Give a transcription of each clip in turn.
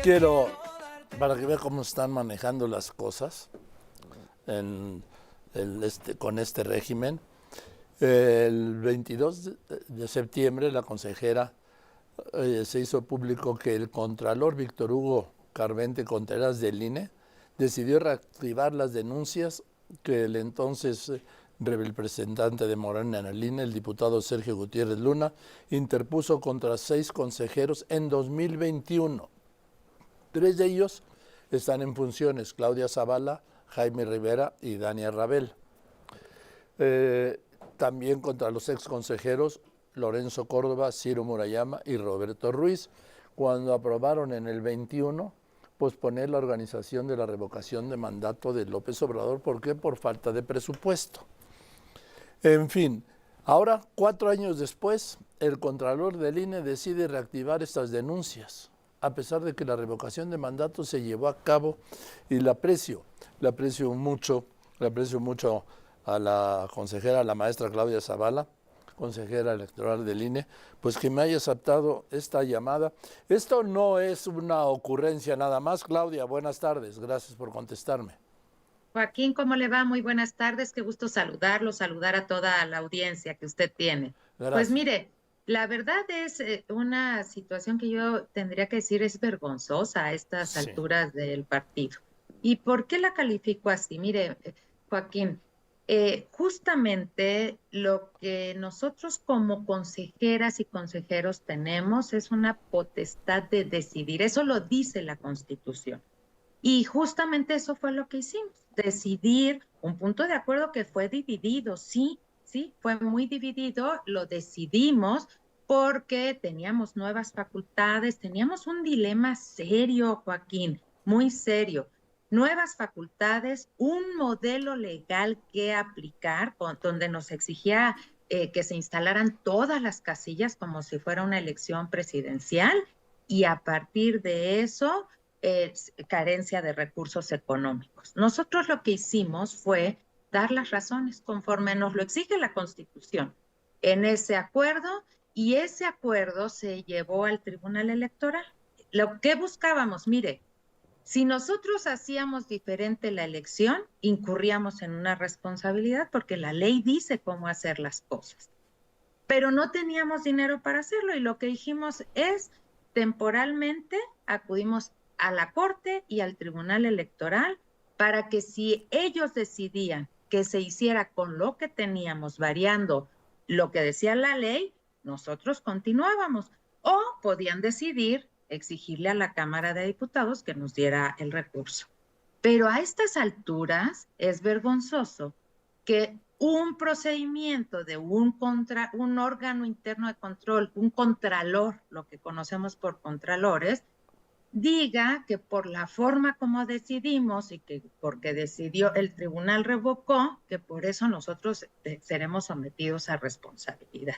quiero, para que vea cómo están manejando las cosas con este régimen. El 22 de septiembre la consejera se hizo público que el contralor Víctor Hugo Carvente Contreras del INE decidió reactivar las denuncias que el entonces representante de Morena en el INE, el diputado Sergio Gutiérrez Luna, interpuso contra 6 consejeros en 2021. 3 de ellos están en funciones: Claudia Zavala, Jaime Rivera y Dania Rabel. También contra los ex consejeros Lorenzo Córdoba, Ciro Murayama y Roberto Ruiz, cuando aprobaron en el 21 posponer la organización de la revocación de mandato de López Obrador. ¿Por qué? Por falta de presupuesto. En fin, ahora, 4 años después, el contralor del INE decide reactivar estas denuncias, a pesar de que la revocación de mandato se llevó a cabo, y la aprecio mucho a la consejera, a la maestra Claudia Zavala, consejera electoral del INE, pues que me haya aceptado esta llamada. Esto no es una ocurrencia nada más. Claudia, buenas tardes, gracias por contestarme. Joaquín, ¿cómo le va? Muy buenas tardes, qué gusto saludarlo, saludar a toda la audiencia que usted tiene. Pues Gracias. mire, la verdad es una situación que yo tendría que decir es vergonzosa a estas Sí. alturas del partido. ¿Y por qué la califico así? Mire, Joaquín, justamente lo que nosotros como consejeras y consejeros tenemos es una potestad de decidir, eso lo dice la Constitución. Y justamente eso fue lo que hicimos, decidir un punto de acuerdo que fue dividido, sí, sí, fue muy dividido, lo decidimos porque teníamos nuevas facultades, teníamos un dilema serio, Joaquín, muy serio. Nuevas facultades, un modelo legal que aplicar, donde nos exigía que se instalaran todas las casillas como si fuera una elección presidencial, y a partir de eso carencia de recursos económicos. Nosotros lo que hicimos fue dar las razones conforme nos lo exige la Constitución en ese acuerdo, y ese acuerdo se llevó al Tribunal Electoral. Lo que buscábamos, mire, si nosotros hacíamos diferente la elección, incurríamos en una responsabilidad porque la ley dice cómo hacer las cosas, pero no teníamos dinero para hacerlo, y lo que dijimos es temporalmente acudimos a la Corte y al Tribunal Electoral para que si ellos decidían que se hiciera con lo que teníamos, variando lo que decía la ley, nosotros continuábamos, o podían decidir exigirle a la Cámara de Diputados que nos diera el recurso. Pero a estas alturas es vergonzoso que un procedimiento de un órgano interno de control, un contralor, lo que conocemos por contralores, diga que por la forma como decidimos y que porque decidió el tribunal revocó, que por eso nosotros seremos sometidos a responsabilidad.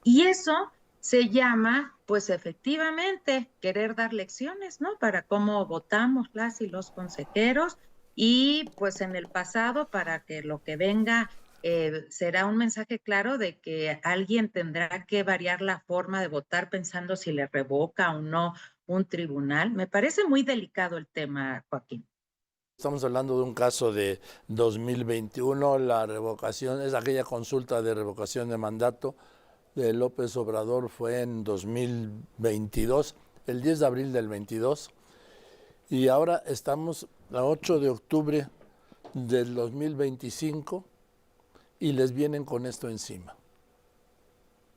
Y eso se llama, pues efectivamente, querer dar lecciones, ¿no? Para cómo votamos las y los consejeros, y pues en el pasado para que lo que venga será un mensaje claro de que alguien tendrá que variar la forma de votar pensando si le revoca o no un tribunal. Me parece muy delicado el tema, Joaquín. Estamos hablando de un caso de 2021, la revocación, es aquella consulta de revocación de mandato de López Obrador fue en 2022, el 10 de abril del 22, y ahora estamos a 8 de octubre del 2025 y les vienen con esto encima.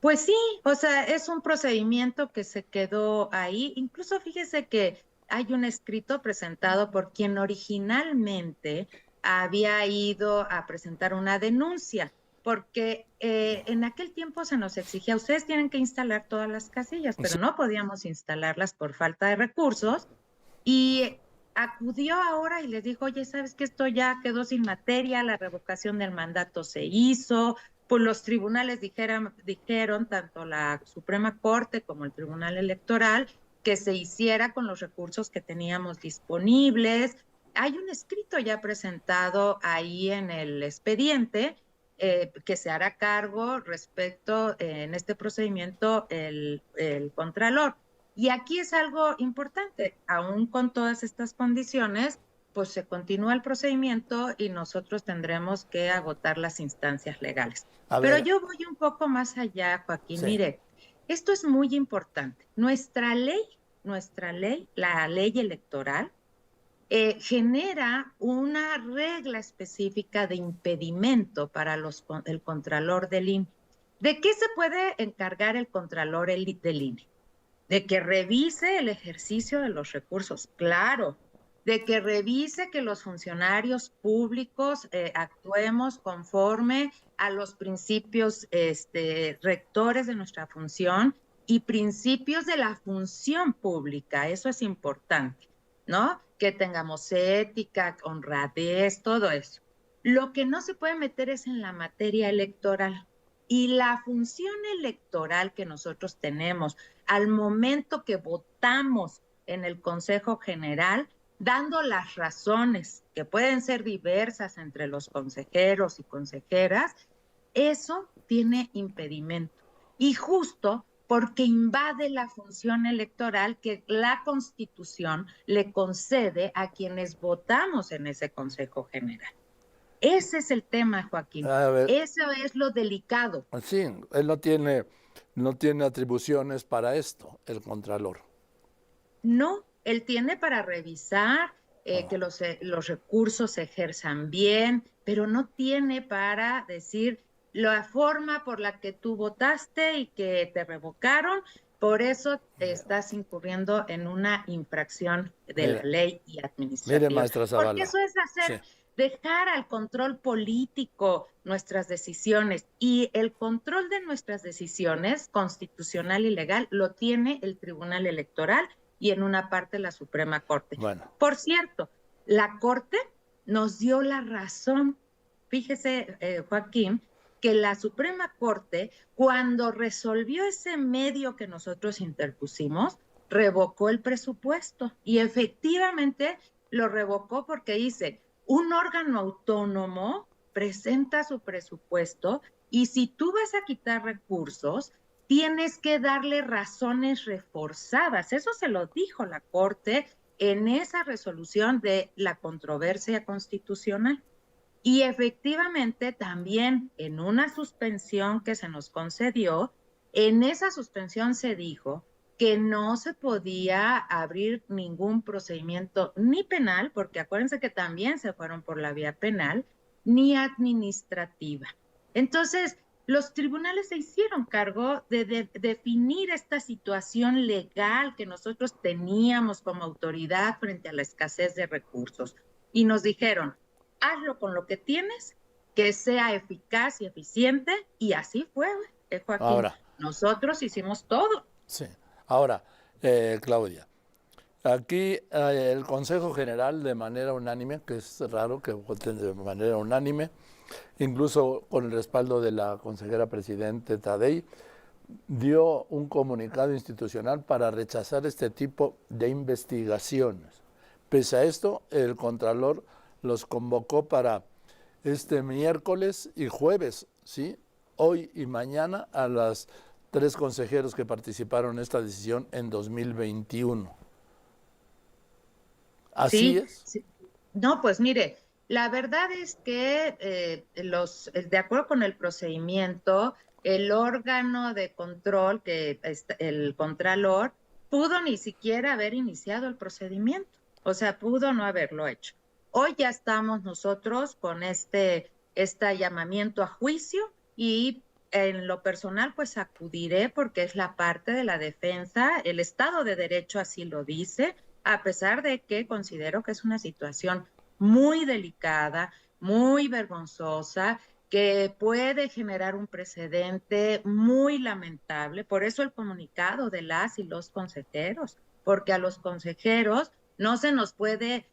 Pues sí, o sea, es un procedimiento que se quedó ahí. Incluso fíjese que hay un escrito presentado por quien originalmente había ido a presentar una denuncia, porque en aquel tiempo se nos exigía, ustedes tienen que instalar todas las casillas, pero Sí. no podíamos instalarlas por falta de recursos, y acudió ahora y les dijo, oye, ¿sabes qué? Esto ya quedó sin materia, la revocación del mandato se hizo, pues los tribunales dijeron, tanto la Suprema Corte como el Tribunal Electoral, que se hiciera con los recursos que teníamos disponibles. Hay un escrito ya presentado ahí en el expediente que se hará cargo respecto en este procedimiento el Contralor. Y aquí es algo importante, aún con todas estas condiciones, pues se continúa el procedimiento y nosotros tendremos que agotar las instancias legales. A Pero ver, yo voy un poco más allá, Joaquín. sí, Mire, esto es muy importante. Nuestra ley, la ley electoral, genera una regla específica de impedimento para el contralor del INE. ¿De qué se puede encargar el contralor del INE? De que revise el ejercicio de los recursos, claro, de que revise que los funcionarios públicos actuemos conforme a los principios rectores de nuestra función y principios de la función pública, eso es importante, ¿no? Que tengamos ética, honradez, todo eso. Lo que no se puede meter es en la materia electoral. Y la función electoral que nosotros tenemos al momento que votamos en el Consejo General, dando las razones que pueden ser diversas entre los consejeros y consejeras, eso tiene impedimento. Y justo porque invade la función electoral que la Constitución le concede a quienes votamos en ese Consejo General. Ese es el tema, Joaquín. a ver, Eso es lo delicado. sí, él no tiene atribuciones para esto, el Contralor. No, él tiene para revisar que Oh, los recursos se ejerzan bien, pero no tiene para decir la forma por la que tú votaste y que te revocaron, por eso te estás incurriendo en una infracción de la mire, ley y mire, administrativa. maestra Porque Zavala, eso es sí, dejar al control político nuestras decisiones y el control de nuestras decisiones constitucional y legal lo tiene el Tribunal Electoral y en una parte la Suprema Corte. bueno, Por cierto, la Corte nos dio la razón. Fíjese, Joaquín, que la Suprema Corte, cuando resolvió ese medio que nosotros interpusimos, revocó el presupuesto y efectivamente lo revocó porque dice, un órgano autónomo presenta su presupuesto y si tú vas a quitar recursos, tienes que darle razones reforzadas. Eso se lo dijo la Corte en esa resolución de la controversia constitucional. Y efectivamente también en una suspensión que se nos concedió, en esa suspensión se dijo que no se podía abrir ningún procedimiento ni penal, porque acuérdense que también se fueron por la vía penal, ni administrativa. Entonces, los tribunales se hicieron cargo de definir esta situación legal que nosotros teníamos como autoridad frente a la escasez de recursos. Y nos dijeron, hazlo con lo que tienes, que sea eficaz y eficiente, y así fue, Joaquín. ahora, Nosotros hicimos todo. sí, ahora, Claudia, aquí el Consejo General de manera unánime, que es raro que voten de manera unánime, incluso con el respaldo de la consejera presidente Tadei, dio un comunicado institucional para rechazar este tipo de investigaciones. Pese a esto, el Contralor los convocó para este miércoles y jueves, ¿sí? Hoy y mañana a las 3 consejeros que participaron en esta decisión en 2021. Así Sí, es. sí. No, pues mire, la verdad es que de acuerdo con el procedimiento, el órgano de control, que es el Contralor, pudo ni siquiera haber iniciado el procedimiento, o sea, pudo no haberlo hecho. Hoy ya estamos nosotros con este llamamiento a juicio y en lo personal, pues acudiré porque es la parte de la defensa, el Estado de Derecho así lo dice, a pesar de que considero que es una situación muy delicada, muy vergonzosa, que puede generar un precedente muy lamentable. Por eso el comunicado de las y los consejeros, porque a los consejeros no se nos puede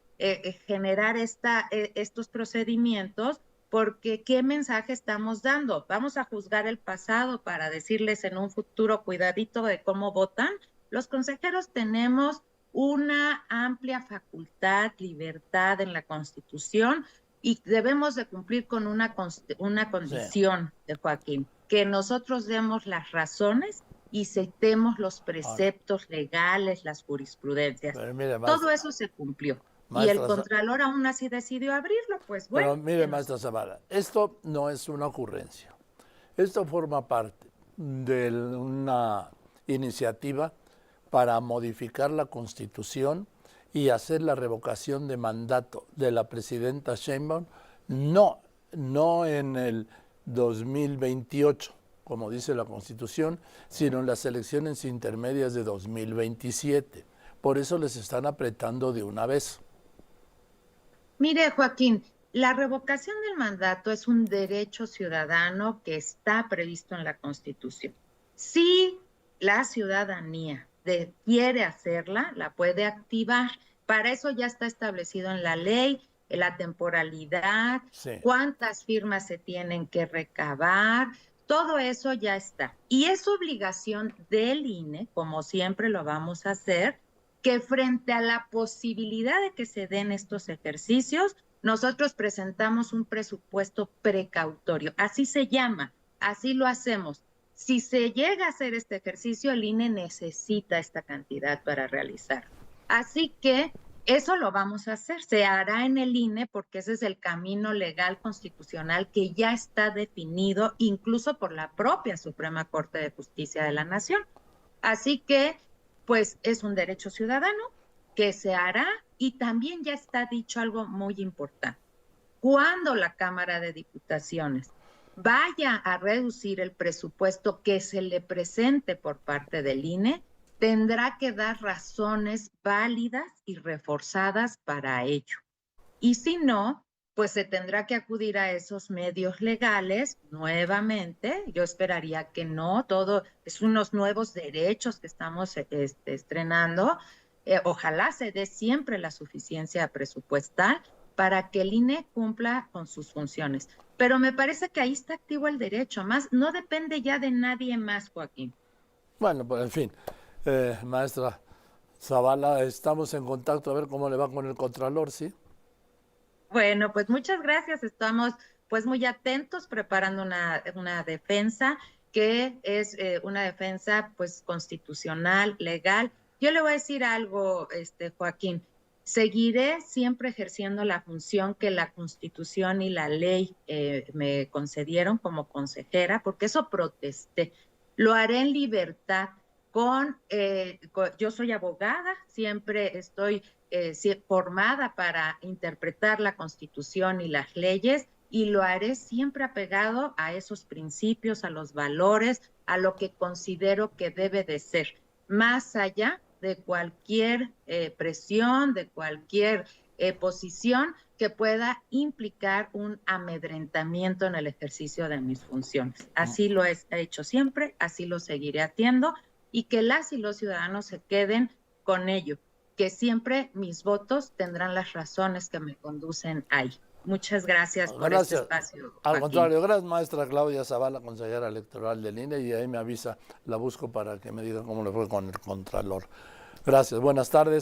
generar estos procedimientos, porque ¿qué mensaje estamos dando? ¿Vamos a juzgar el pasado para decirles en un futuro cuidadito de cómo votan? Los consejeros tenemos una amplia facultad, libertad en la Constitución y debemos de cumplir con una Sí. condición de Joaquín, que nosotros demos las razones y citemos los Ahora, preceptos legales, las jurisprudencias. pero mire, Todo maestra, eso se cumplió. Y el maestra, Contralor aún así decidió abrirlo, pues pero bueno, mire, maestra Zavala, esto no es una ocurrencia. Esto forma parte de una iniciativa para modificar la Constitución y hacer la revocación de mandato de la presidenta Sheinbaum, no en el 2028, como dice la Constitución, sino en las elecciones intermedias de 2027. Por eso les están apretando de una vez. Mire, Joaquín, la revocación del mandato es un derecho ciudadano que está previsto en la Constitución. Si la ciudadanía quiere hacerla, la puede activar. Para eso ya está establecido en la ley la temporalidad, Sí. cuántas firmas se tienen que recabar, todo eso ya está. Y es obligación del INE, como siempre lo vamos a hacer, que frente a la posibilidad de que se den estos ejercicios, nosotros presentamos un presupuesto precautorio. Así se llama, así lo hacemos. Si se llega a hacer este ejercicio, el INE necesita esta cantidad para realizar. Así que eso lo vamos a hacer. Se hará en el INE porque ese es el camino legal constitucional que ya está definido incluso por la propia Suprema Corte de Justicia de la Nación. Así que pues es un derecho ciudadano que se hará y también ya está dicho algo muy importante. Cuando la Cámara de Diputaciones vaya a reducir el presupuesto que se le presente por parte del INE, tendrá que dar razones válidas y reforzadas para ello. Y si no, pues se tendrá que acudir a esos medios legales nuevamente. Yo esperaría que no, todo es unos nuevos derechos que estamos estrenando. Ojalá se dé siempre la suficiencia presupuestal para que el INE cumpla con sus funciones. Pero me parece que ahí está activo el derecho, más no depende ya de nadie más, Joaquín. Bueno, pues en fin, maestra Zavala, estamos en contacto a ver cómo le va con el Contralor, ¿sí? Bueno, pues muchas gracias. Estamos pues muy atentos preparando una defensa que es una defensa pues constitucional, legal. Yo le voy a decir algo, Joaquín. Seguiré siempre ejerciendo la función que la Constitución y la ley me concedieron como consejera, porque eso protesté. Lo haré en libertad. Yo soy abogada, siempre estoy formada para interpretar la Constitución y las leyes y lo haré siempre apegado a esos principios, a los valores, a lo que considero que debe de ser, más allá de cualquier presión, de cualquier posición que pueda implicar un amedrentamiento en el ejercicio de mis funciones. Así lo he hecho siempre, así lo seguiré haciendo y que las y los ciudadanos se queden con ello, que siempre mis votos tendrán las razones que me conducen ahí. Muchas gracias por este Gracias. espacio, Al Joaquín. contrario, gracias, maestra Claudia Zavala, consejera electoral del INE, y ahí me avisa, la busco para que me diga cómo le fue con el Contralor. Gracias, buenas tardes.